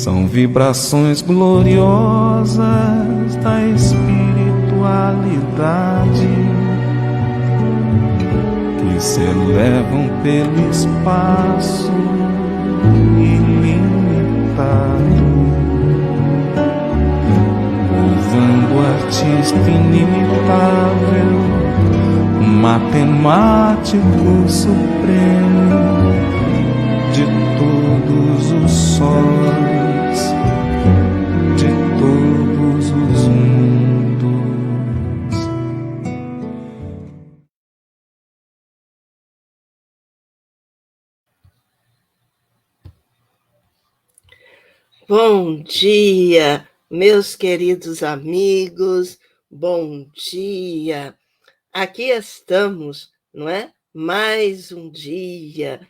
São vibrações gloriosas da espiritualidade que se elevam pelo espaço ilimitado, louvando o artista inimitável, matemático supremo de todos os sóis, de todos os mundos. Bom dia, meus queridos amigos, bom dia. Aqui estamos, não é? Mais um dia,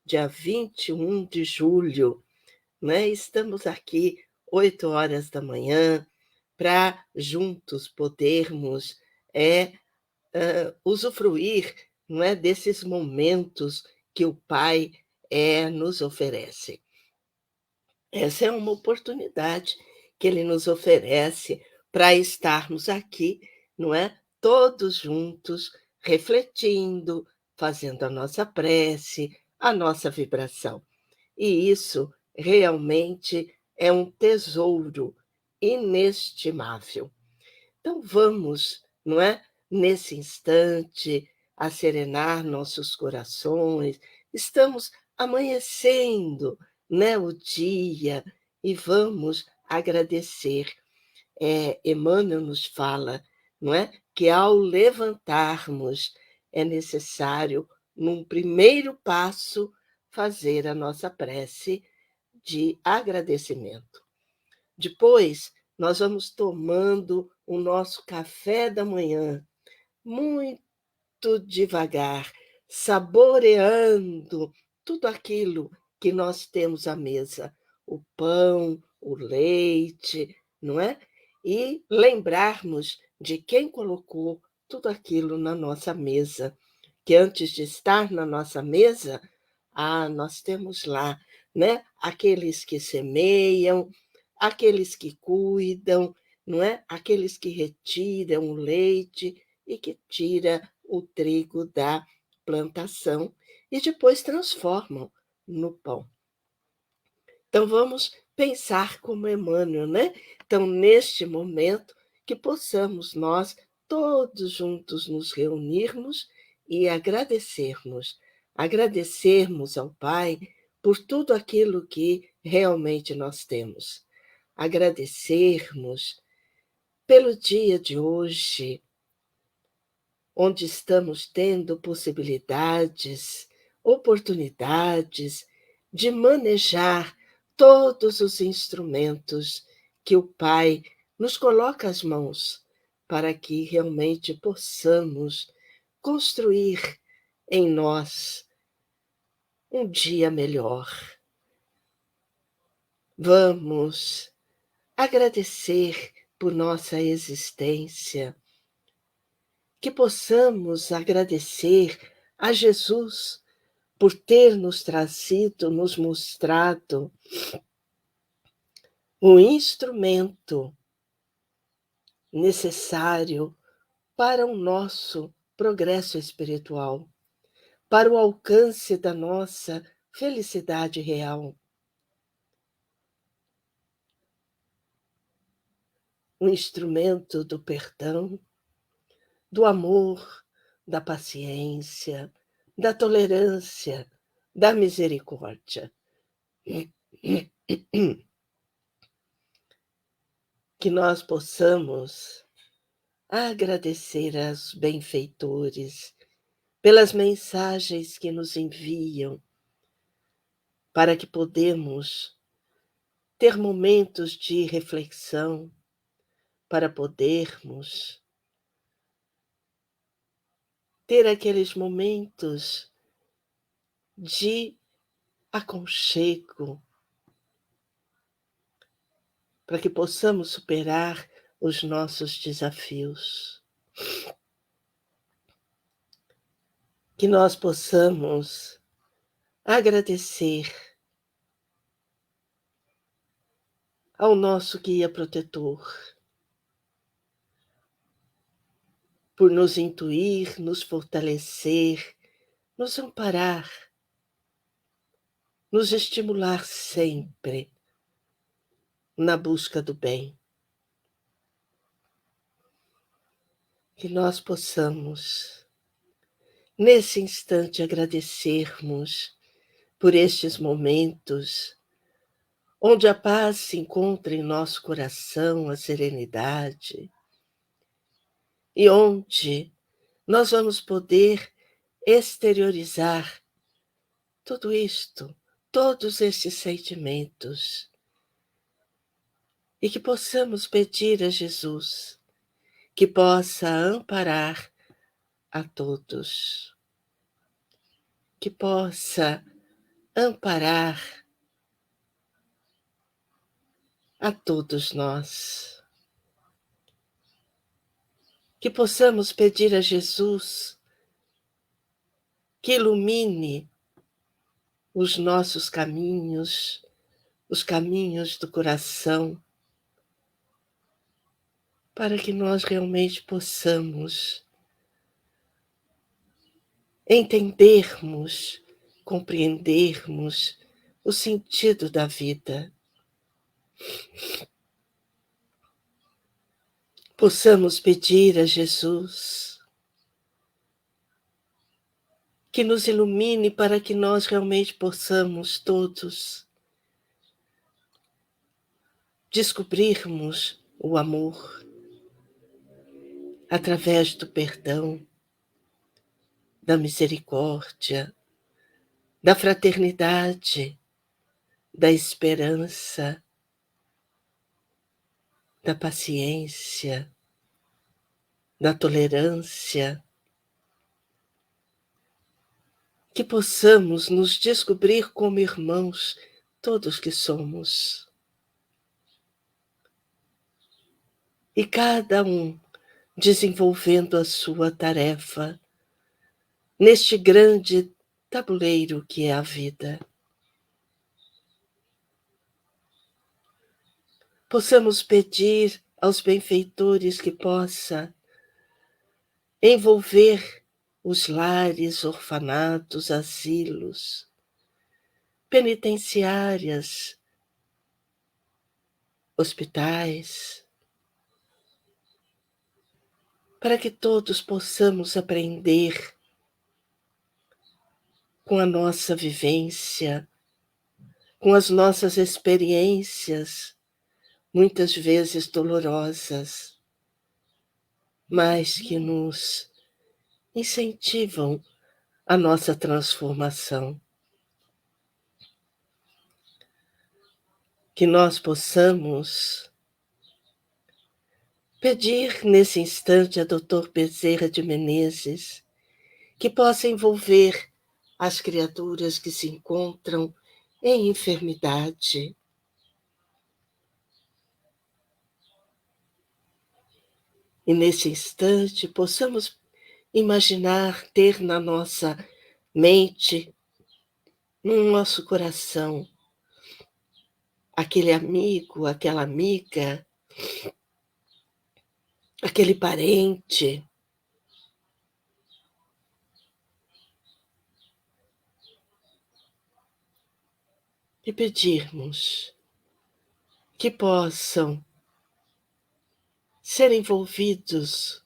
dia 21 de julho, né? Estamos aqui 8 horas da manhã para juntos podermos usufruir, não é, desses momentos que o Pai nos oferece. Essa é uma oportunidade que Ele nos oferece para estarmos aqui, não é? Todos juntos, refletindo, fazendo a nossa prece, a nossa vibração. E isso realmente é um tesouro inestimável. Então vamos, não é? Nesse instante, a serenar nossos corações. Estamos amanhecendo, né, o dia e vamos agradecer. Emmanuel nos fala, não é? Que ao levantarmos é necessário, num primeiro passo, fazer a nossa prece de agradecimento. Depois, nós vamos tomando o nosso café da manhã, muito devagar, saboreando tudo aquilo que nós temos à mesa, o pão, o leite, não é? E lembrarmos de quem colocou tudo aquilo na nossa mesa, que antes de estar na nossa mesa, nós temos lá, né? Aqueles que semeiam, aqueles que cuidam, não é? Aqueles que retiram o leite e que tira o trigo da plantação e depois transformam no pão. Então vamos pensar como Emmanuel, né? Então, neste momento, que possamos nós todos juntos nos reunirmos e agradecermos ao Pai por tudo aquilo que realmente nós temos. Agradecermos pelo dia de hoje, onde estamos tendo possibilidades, oportunidades de manejar todos os instrumentos que o Pai nos coloca às mãos para que realmente possamos construir em nós um dia melhor. Vamos agradecer por nossa existência, que possamos agradecer a Jesus por ter nos trazido, nos mostrado o instrumento necessário para o nosso progresso espiritual, para o alcance da nossa felicidade real. O instrumento do perdão, do amor, da paciência, da tolerância, da misericórdia. Que nós possamos agradecer aos benfeitores pelas mensagens que nos enviam, para que podemos ter momentos de reflexão, para podermos ter aqueles momentos de aconchego, para que possamos superar os nossos desafios. Que nós possamos agradecer ao nosso guia protetor, por nos intuir, nos fortalecer, nos amparar, nos estimular sempre na busca do bem. Que nós possamos, nesse instante, agradecermos por estes momentos onde a paz se encontra em nosso coração, a serenidade, e onde nós vamos poder exteriorizar tudo isto, todos estes sentimentos, e que possamos pedir a Jesus que possa amparar a todos, que possa amparar a todos nós, que possamos pedir a Jesus que ilumine os nossos caminhos, os caminhos do coração, para que nós realmente possamos entendermos, compreendermos o sentido da vida. Possamos pedir a Jesus que nos ilumine para que nós realmente possamos todos descobrirmos o amor através do perdão, da misericórdia, da fraternidade, da esperança, da paciência, da tolerância, que possamos nos descobrir como irmãos, todos que somos. E cada um desenvolvendo a sua tarefa neste grande tabuleiro que é a vida. Possamos pedir aos benfeitores que possa envolver os lares, orfanatos, asilos, penitenciárias, hospitais, para que todos possamos aprender com a nossa vivência, com as nossas experiências, muitas vezes dolorosas, mas que nos incentivam a nossa transformação. Que nós possamos pedir nesse instante a Dr. Bezerra de Menezes que possa envolver as criaturas que se encontram em enfermidade. E nesse instante possamos imaginar, ter na nossa mente, no nosso coração, aquele amigo, aquela amiga, aquele parente e pedirmos que possam ser envolvidos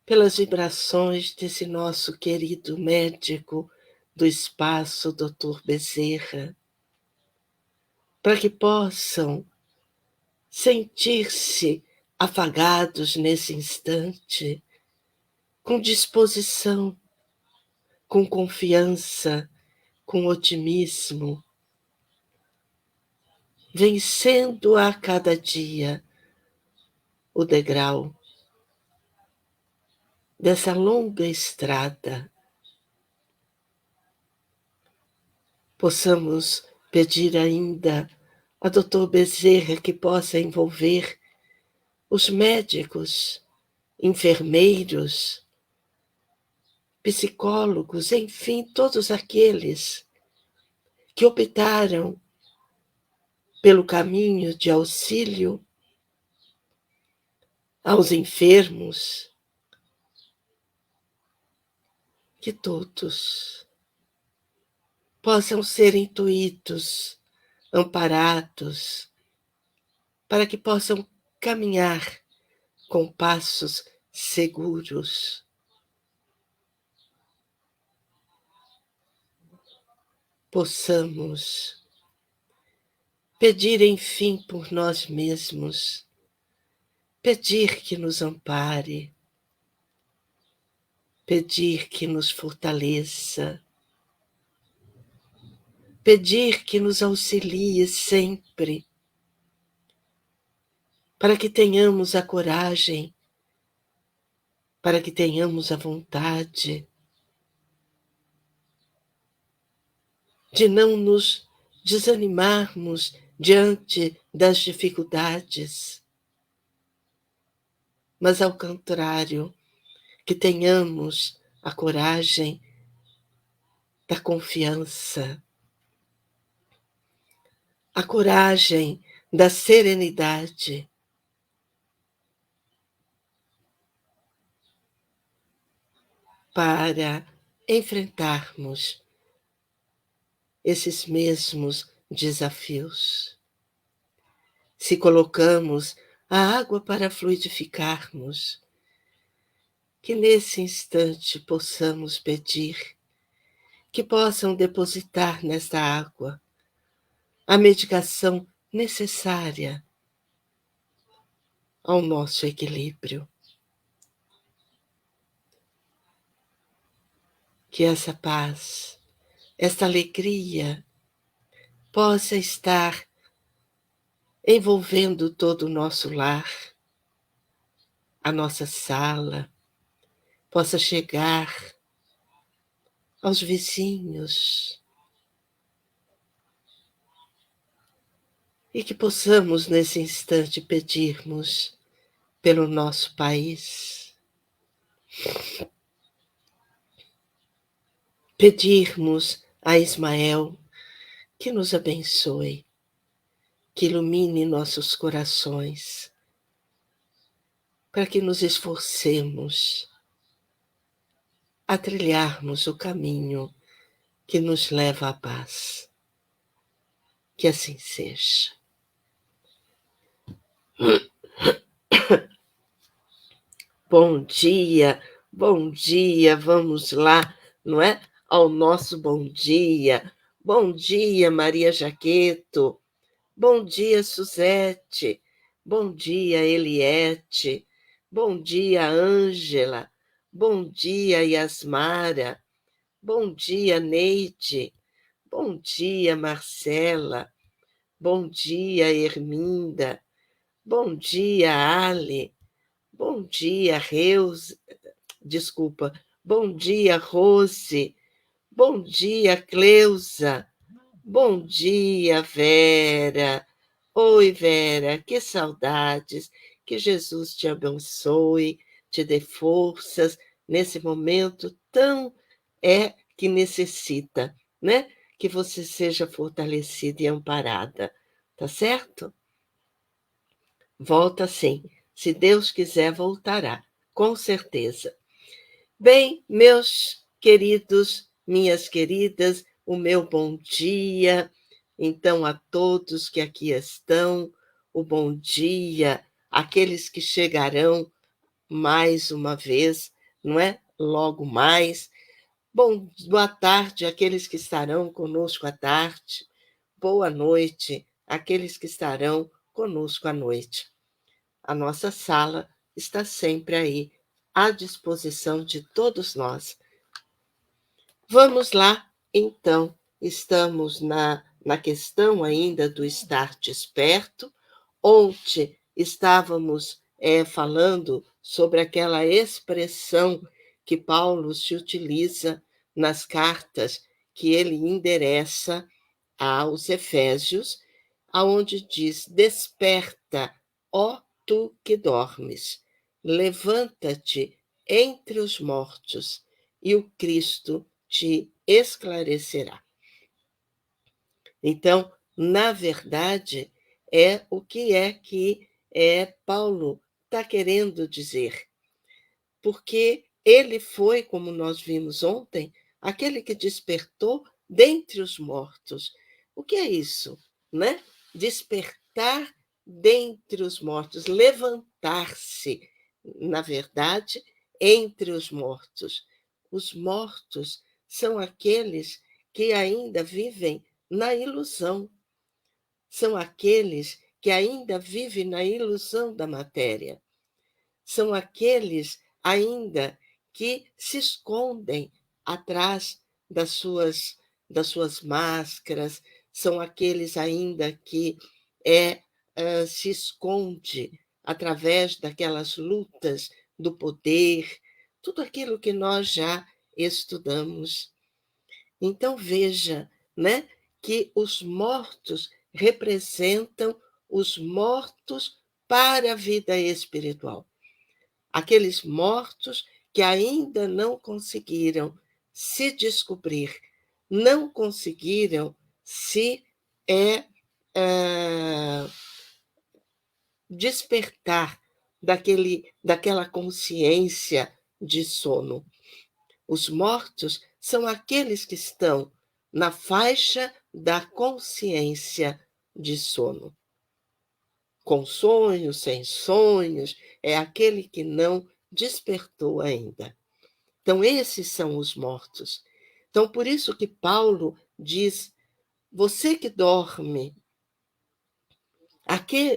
pelas vibrações desse nosso querido médico do espaço, Dr. Bezerra, para que possam sentir-se afagados nesse instante, com disposição, com confiança, com otimismo, vencendo a cada dia o degrau dessa longa estrada. Possamos pedir ainda a Dr. Bezerra que possa envolver os médicos, enfermeiros, psicólogos, enfim, todos aqueles que optaram pelo caminho de auxílio aos enfermos, que todos possam ser intuídos, amparados, para que possam caminhar com passos seguros. Possamos pedir, enfim, por nós mesmos, pedir que nos ampare, pedir que nos fortaleça, pedir que nos auxilie sempre, para que tenhamos a coragem, para que tenhamos a vontade de não nos desanimarmos diante das dificuldades, mas ao contrário, que tenhamos a coragem da confiança, a coragem da serenidade, para enfrentarmos esses mesmos desafios. Se colocamos a água para fluidificarmos, que nesse instante possamos pedir que possam depositar nesta água a medicação necessária ao nosso equilíbrio. Que essa paz, esta alegria possa estar envolvendo todo o nosso lar, a nossa sala, possa chegar aos vizinhos e que possamos nesse instante pedirmos pelo nosso país, pedirmos a Ismael que nos abençoe, que ilumine nossos corações, para que nos esforcemos a trilharmos o caminho que nos leva à paz. Que assim seja. Bom dia, vamos lá, não é? Ao nosso bom dia. Bom dia, Maria Jaqueto. Bom dia, Suzete. Bom dia, Eliette. Bom dia, Ângela. Bom dia, Yasmara. Bom dia, Neide. Bom dia, Marcela. Bom dia, Herminda. Bom dia, Ale. Bom dia, Bom dia, Rose. Bom dia, Cleusa. Bom dia, Vera. Oi, Vera, que saudades. Que Jesus te abençoe, te dê forças nesse momento tão que necessita, né? Que você seja fortalecida e amparada, tá certo? Volta sim. Se Deus quiser, voltará, com certeza. Bem, meus queridos, minhas queridas, o meu bom dia. Então, a todos que aqui estão, o bom dia, aqueles que chegarão mais uma vez, não é? Logo mais. Boa tarde àqueles que estarão conosco à tarde. Boa noite àqueles que estarão conosco à noite. A nossa sala está sempre aí, à disposição de todos nós. Vamos lá, então. Estamos na questão ainda do estar desperto. Ontem estávamos falando sobre aquela expressão que Paulo se utiliza nas cartas que ele endereça aos Efésios, aonde diz: desperta, ó tu que dormes, levanta-te entre os mortos, e o Cristo te esclarecerá. Então, na verdade, é o que Paulo está querendo dizer. Porque ele foi, como nós vimos ontem, aquele que despertou dentre os mortos. O que é isso, né? Despertar dentre os mortos, levantar-se, na verdade, entre os mortos. Os mortos são aqueles que ainda vivem na ilusão, são aqueles que ainda vivem na ilusão da matéria, são aqueles ainda que se escondem atrás das suas máscaras, são aqueles ainda que se esconde através daquelas lutas do poder, tudo aquilo que nós já estudamos. Então veja, né, que os mortos representam os mortos para a vida espiritual. Aqueles mortos que ainda não conseguiram se descobrir, não conseguiram se despertar daquela consciência de sono. Os mortos são aqueles que estão na faixa da consciência de sono. Com sonhos, sem sonhos, é aquele que não despertou ainda. Então, esses são os mortos. Então, por isso que Paulo diz: você que dorme,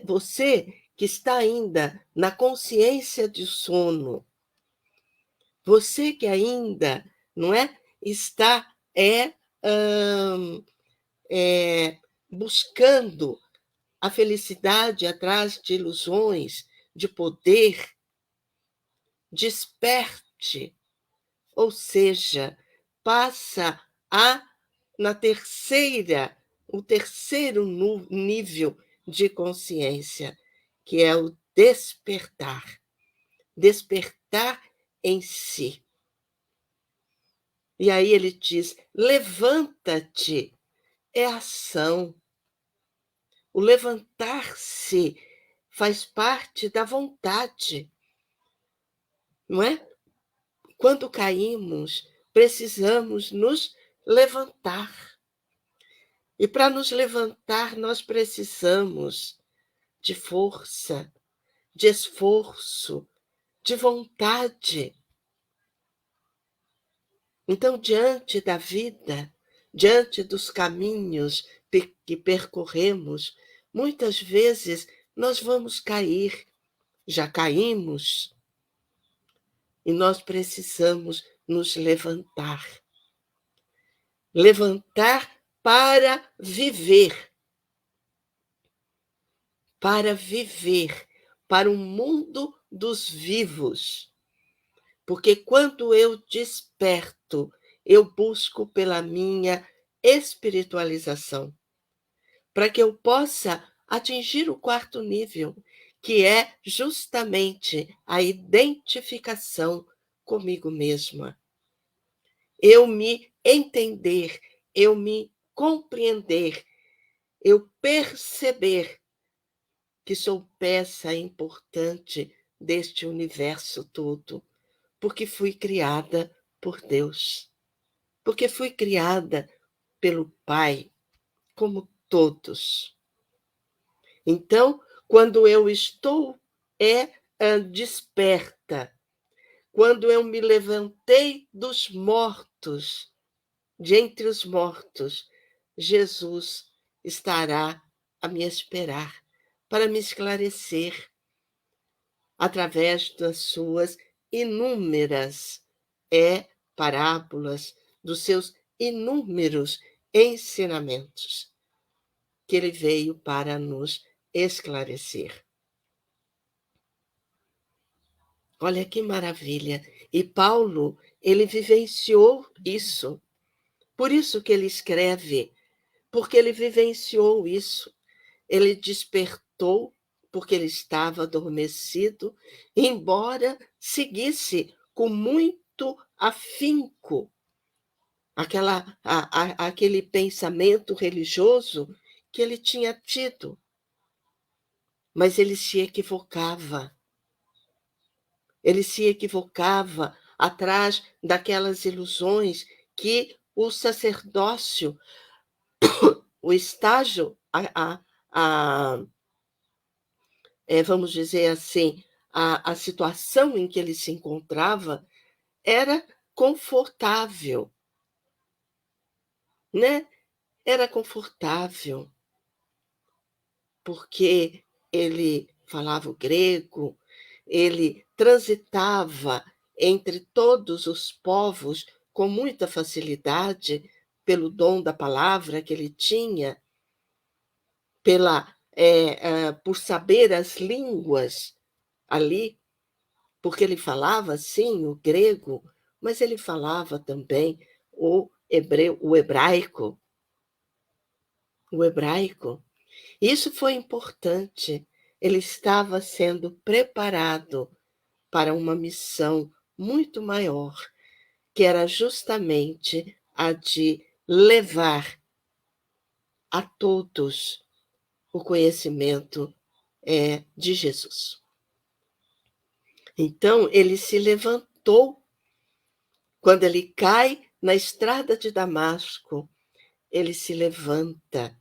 você que está ainda na consciência de sono, você que ainda, não é, está buscando a felicidade atrás de ilusões, de poder, desperte, ou seja, passa o terceiro nível de consciência, que é o despertar. Despertar em si. E aí ele diz: levanta-te, é ação. O levantar-se faz parte da vontade, não é? Quando caímos, precisamos nos levantar. E para nos levantar, nós precisamos de força, de esforço, de vontade. Então, diante da vida, diante dos caminhos que percorremos, muitas vezes nós vamos cair, já caímos, e nós precisamos nos levantar. Levantar para viver. Para viver, para o mundo dos vivos. Porque quando eu desperto, eu busco pela minha espiritualização, para que eu possa atingir o quarto nível, que é justamente a identificação comigo mesma. Eu me entender, eu me compreender, eu perceber que sou peça importante deste universo todo, porque fui criada por Deus, porque fui criada pelo Pai, como todos. Então, quando eu estou desperta, quando eu me levantei dos mortos, de entre os mortos, Jesus estará a me esperar para me esclarecer através das suas inúmeras parábolas, dos seus inúmeros ensinamentos, que ele veio para nos esclarecer. Olha que maravilha! E Paulo, ele vivenciou isso. Por isso que ele escreve, porque ele vivenciou isso. Ele despertou porque ele estava adormecido, embora seguisse com muito afinco aquele pensamento religioso que ele tinha tido, mas ele se equivocava. Ele se equivocava atrás daquelas ilusões que o sacerdócio, o estágio, vamos dizer assim, a situação em que ele se encontrava era confortável, né? Era confortável, porque ele falava o grego, ele transitava entre todos os povos com muita facilidade, pelo dom da palavra que ele tinha, por saber as línguas ali, porque ele falava, sim, o grego, mas ele falava também o hebreu, o hebraico. O hebraico. Isso foi importante. Ele estava sendo preparado para uma missão muito maior, que era justamente a de levar a todos o conhecimento de Jesus. Então, ele se levantou. Quando ele cai na estrada de Damasco, ele se levanta,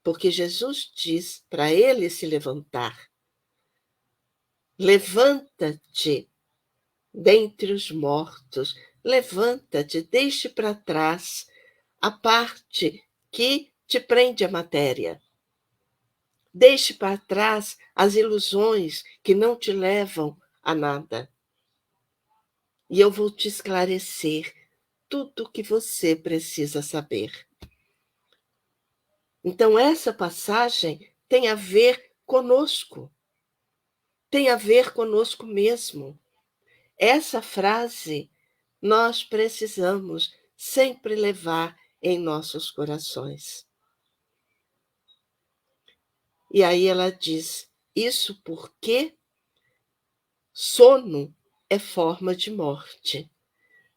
porque Jesus diz para ele se levantar. Levanta-te dentre os mortos, levanta-te, deixe para trás a parte que te prende à matéria. Deixe para trás as ilusões que não te levam a nada. E eu vou te esclarecer tudo o que você precisa saber. Então, essa passagem tem a ver conosco. Tem a ver conosco mesmo. Essa frase nós precisamos sempre levar em nossos corações. E aí ela diz: isso porque sono é forma de morte,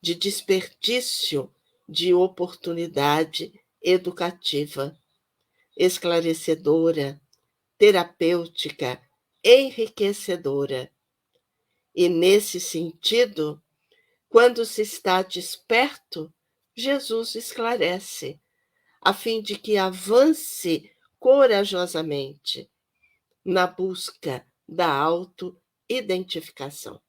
de desperdício de oportunidade educativa, esclarecedora, terapêutica, enriquecedora. E, nesse sentido, quando se está desperto, Jesus esclarece, a fim de que avance corajosamente na busca da autoidentificação.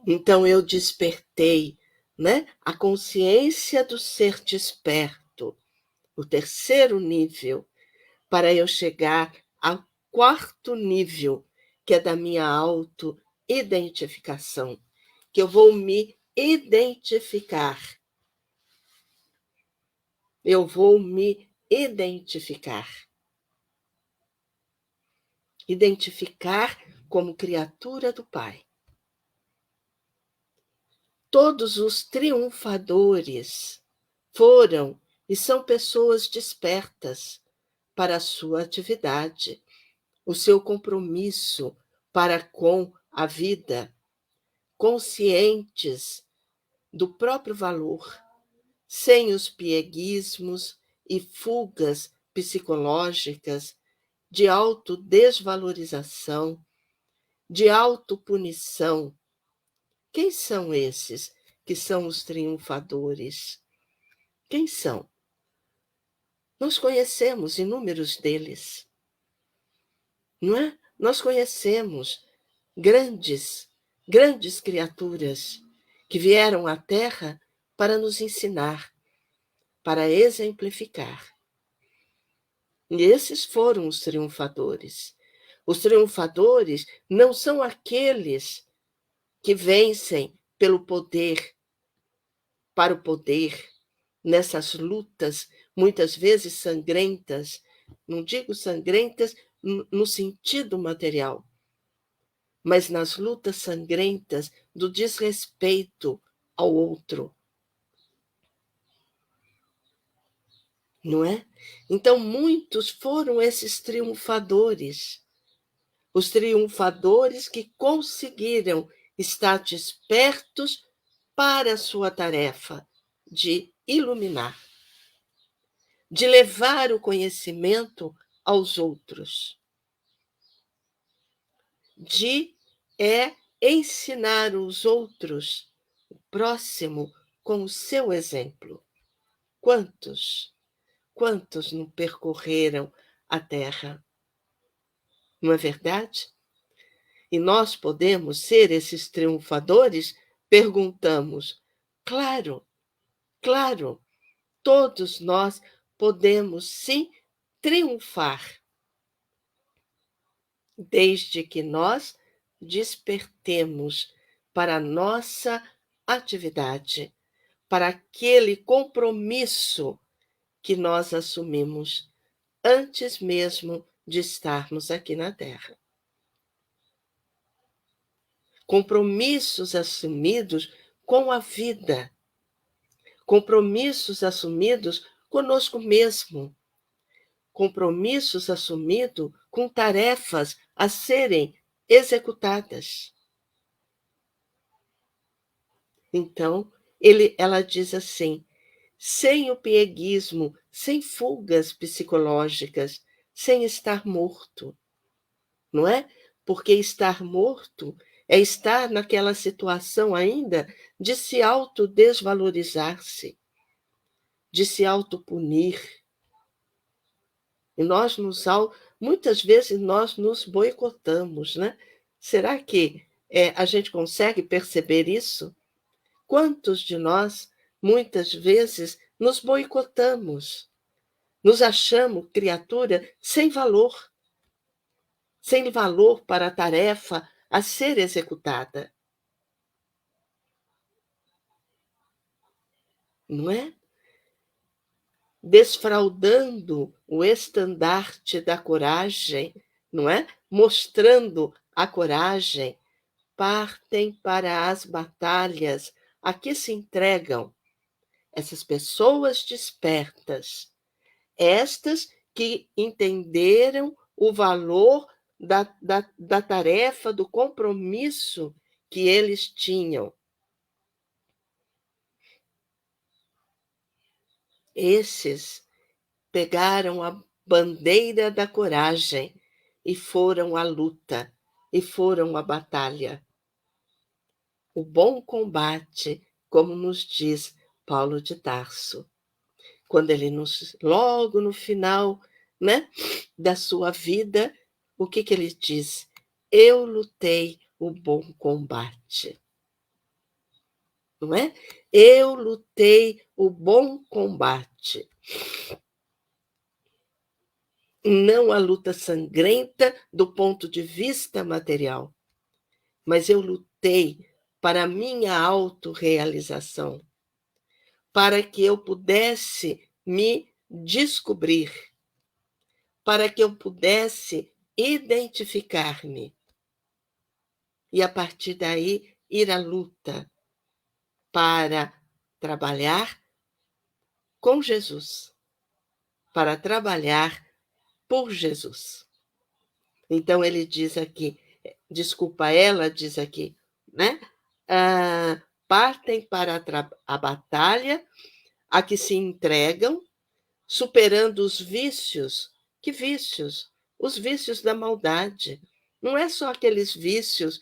Então, eu despertei, né, a consciência do ser desperto, o terceiro nível, para eu chegar ao quarto nível, que é da minha autoidentificação, que eu vou me identificar. Eu vou me identificar. Identificar como criatura do Pai. Todos os triunfadores foram e são pessoas despertas para a sua atividade, o seu compromisso para com a vida, conscientes do próprio valor, sem os pieguismos e fugas psicológicas de autodesvalorização, de autopunição. Quem são esses que são os triunfadores? Quem são? Nós conhecemos inúmeros deles, não é? Nós conhecemos grandes criaturas que vieram à Terra para nos ensinar, para exemplificar. E esses foram os triunfadores. Os triunfadores não são aqueles que vencem pelo poder, para o poder, nessas lutas, muitas vezes sangrentas. Não digo sangrentas no sentido material, mas nas lutas sangrentas do desrespeito ao outro. Não é? Então, muitos foram esses triunfadores. Os triunfadores que conseguiram estar despertos para a sua tarefa de iluminar. de levar o conhecimento aos outros, de ensinar os outros, o próximo, com o seu exemplo. Quantos não percorreram a terra? Não é verdade? E nós podemos ser esses triunfadores? Perguntamos. Claro, claro, todos nós podemos sim triunfar, desde que nós despertemos para a nossa atividade, para aquele compromisso que nós assumimos antes mesmo de estarmos aqui na Terra. Compromissos assumidos com a vida, compromissos assumidos conosco mesmo, compromissos assumidos com tarefas a serem executadas. Então, ela diz assim: sem o pieguismo, sem fugas psicológicas, sem estar morto, não é? Porque estar morto é estar naquela situação ainda de se autodesvalorizar-se, de se autopunir. E muitas vezes nós nos boicotamos, né? Será que a gente consegue perceber isso? Quantos de nós, muitas vezes, nos boicotamos, nos achamos criatura sem valor para a tarefa a ser executada? Não é? Desfraldando o estandarte da coragem, não é? Mostrando a coragem, partem para as batalhas a que se entregam essas pessoas despertas, estas que entenderam o valor da tarefa, do compromisso que eles tinham. Esses pegaram a bandeira da coragem e foram à luta, e foram à batalha. O bom combate, como nos diz Paulo de Tarso, quando ele logo no final, né, da sua vida, o que ele diz? Eu lutei o bom combate. Não é? Eu lutei o bom combate. Não a luta sangrenta do ponto de vista material, mas eu lutei para a minha autorrealização, para que eu pudesse me descobrir, para que eu pudesse identificar-me e, a partir daí, ir à luta para trabalhar com Jesus, para trabalhar por Jesus. Então, ele diz aqui, ela diz aqui, né? Partem para a batalha, a que se entregam, superando os vícios. Que vícios? Os vícios da maldade. Não é só aqueles vícios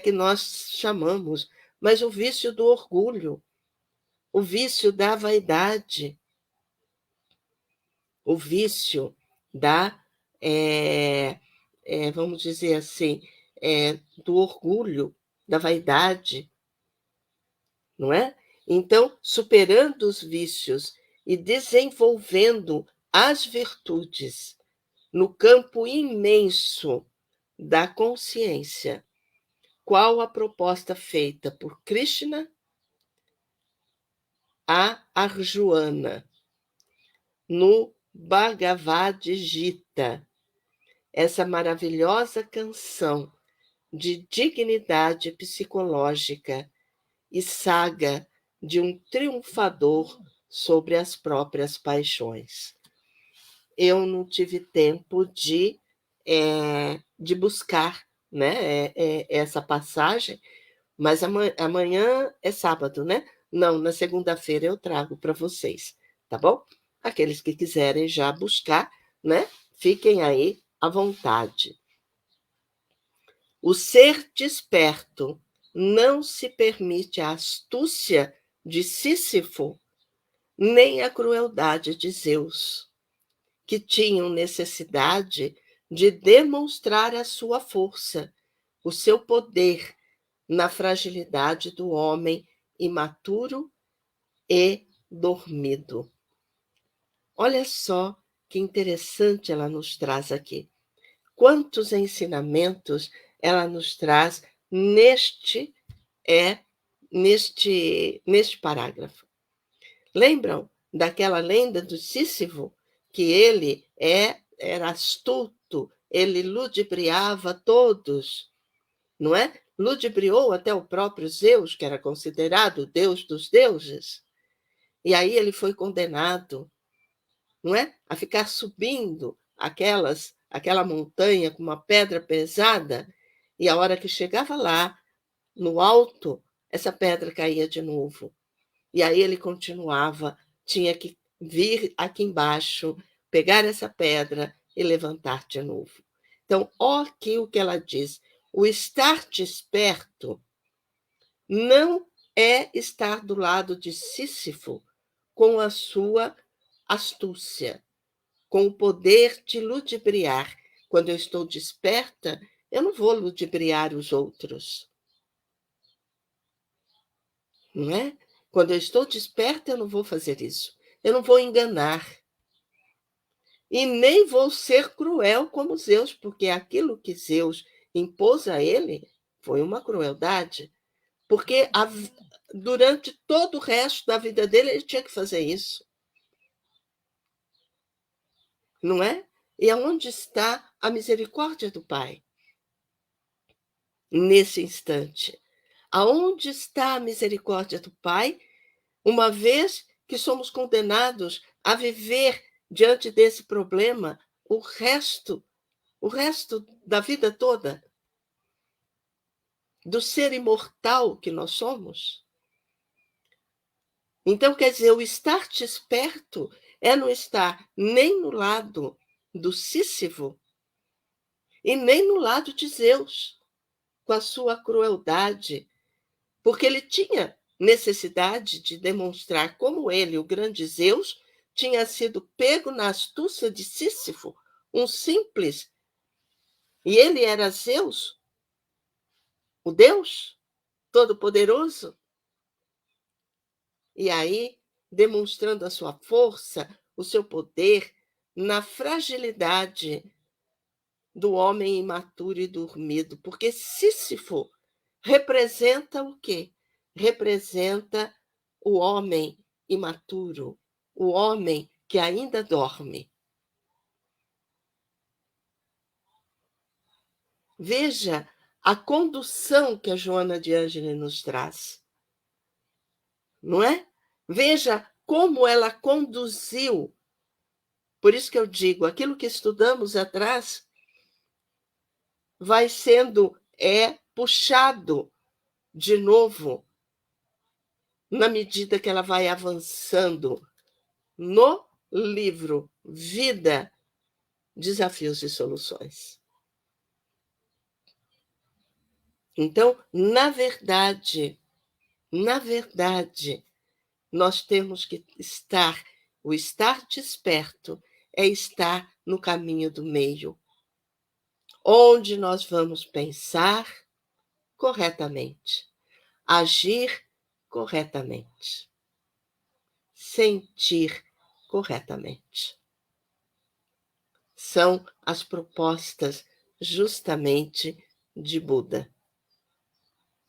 que nós chamamos, mas o vício do orgulho, o vício da vaidade, o vício da, vamos dizer assim, do orgulho, da vaidade, não é? Então, superando os vícios e desenvolvendo as virtudes no campo imenso da consciência. Qual a proposta feita por Krishna a Arjuana no Bhagavad Gita, essa maravilhosa canção de dignidade psicológica e saga de um triunfador sobre as próprias paixões. Eu não tive tempo de buscar, né, essa passagem, mas amanhã é sábado, né? Não, na segunda-feira eu trago para vocês, tá bom? aqueles que quiserem já buscar, né? Fiquem aí à vontade. O ser desperto não se permite a astúcia de Sísifo, nem a crueldade de Zeus, que tinham necessidade de demonstrar a sua força, o seu poder na fragilidade do homem imaturo e dormido. Olha só que interessante ela nos traz aqui. Quantos ensinamentos ela nos traz neste parágrafo. Lembram daquela lenda do Sísifo, que ele era astuto, ele ludibriava todos, não é? Ludibriou até o próprio Zeus, que era considerado o deus dos deuses. E aí ele foi condenado, não é? A ficar subindo aquela montanha com uma pedra pesada, e a hora que chegava lá, no alto, essa pedra caía de novo. E aí ele continuava, tinha que vir aqui embaixo, pegar essa pedra e levantar de novo. Então, ó aqui o que ela diz. O estar desperto não é estar do lado de Sísifo com a sua astúcia, com o poder de ludibriar. Quando eu estou desperta, eu não vou ludibriar os outros. Não é? Quando eu estou desperta, eu não vou fazer isso. Eu não vou enganar. E nem vou ser cruel como Zeus, porque aquilo que Zeus impôs a ele foi uma crueldade. Porque durante todo o resto da vida dele, ele tinha que fazer isso. Não é? E aonde está a misericórdia do Pai? Nesse instante. Aonde está a misericórdia do Pai, uma vez que somos condenados a viver diante desse problema o resto da vida toda, do ser imortal que nós somos? Então, quer dizer, o estar desperto é não estar nem no lado do Sísifo e nem no lado de Zeus, com a sua crueldade, porque ele tinha necessidade de demonstrar como ele, o grande Zeus, tinha sido pego na astúcia de Sísifo, um simples, e ele era Zeus, o Deus Todo-Poderoso. E aí, demonstrando a sua força, o seu poder, na fragilidade do homem imaturo e dormido, porque Sísifo representa o quê? Representa o homem imaturo, o homem que ainda dorme. Veja a condução que a Joana de Ângeles nos traz, não é? Veja como ela conduziu. Por isso que eu digo, aquilo que estudamos atrás vai sendo puxado de novo na medida que ela vai avançando no livro Vida, Desafios e Soluções. Então, na verdade, nós temos que o estar desperto é estar no caminho do meio, onde nós vamos pensar corretamente, agir corretamente, sentir corretamente. São as propostas justamente de Buda.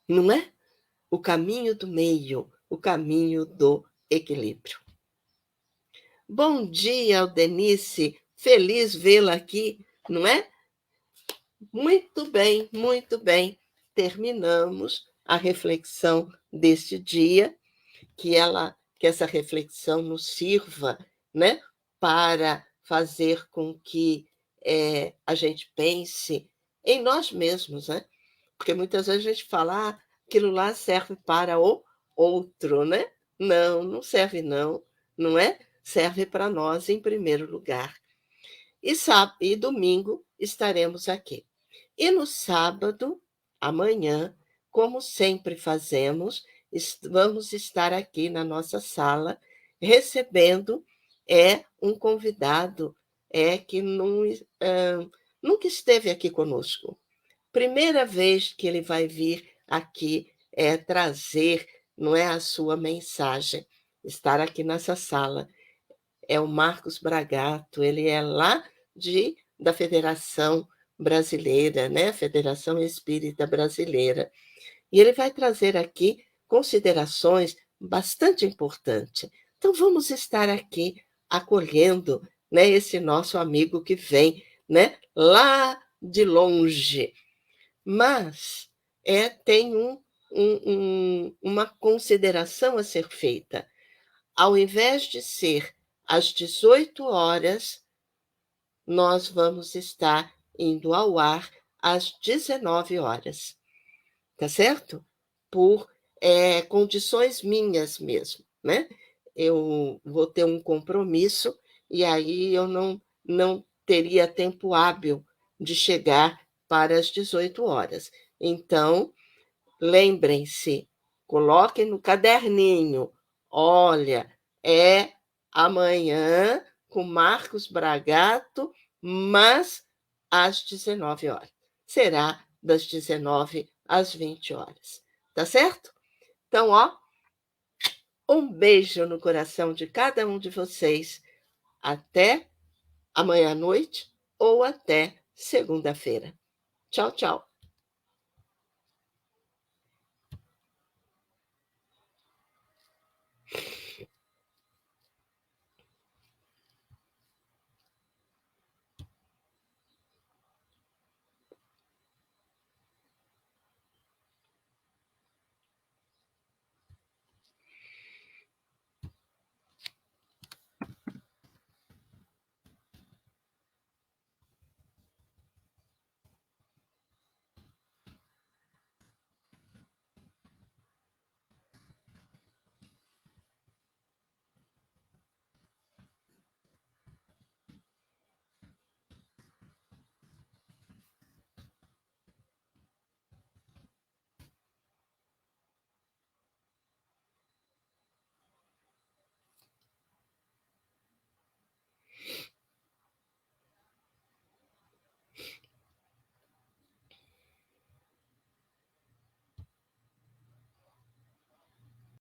Não é? O caminho do meio, o caminho do equilíbrio. Bom dia, Aldenice. Feliz vê-la aqui, não é? Muito bem, muito bem. Terminamos a reflexão deste dia, que essa reflexão nos sirva, né, para fazer com que a gente pense em nós mesmos, né? Porque muitas vezes a gente fala, aquilo lá serve para o outro, né? Não serve não é? serve para nós em primeiro lugar. E domingo estaremos aqui. E no sábado, amanhã, como sempre fazemos, vamos estar aqui na nossa sala recebendo um convidado que nunca esteve aqui conosco. Primeira vez que ele vai vir aqui trazer, não é, a sua mensagem, estar aqui nessa sala. É o Marcos Bragato, ele é lá da Federação Brasileira, né? Federação Espírita Brasileira. E ele vai trazer aqui considerações bastante importantes. Então, vamos estar aqui acolhendo, né, esse nosso amigo que vem, né, lá de longe. Mas tem uma consideração a ser feita. Ao invés de ser às 18 horas, nós vamos estar indo ao ar às 19 horas. Tá certo? Por condições minhas mesmo, né? Eu vou ter um compromisso e aí eu não teria tempo hábil de chegar para as 18 horas. Então, lembrem-se, coloquem no caderninho, olha, amanhã com Marcos Bragato, mas às 19 horas. Será das 19 às 20 horas. Tá certo? Então, um beijo no coração de cada um de vocês. Até amanhã à noite ou até segunda-feira. Tchau, tchau.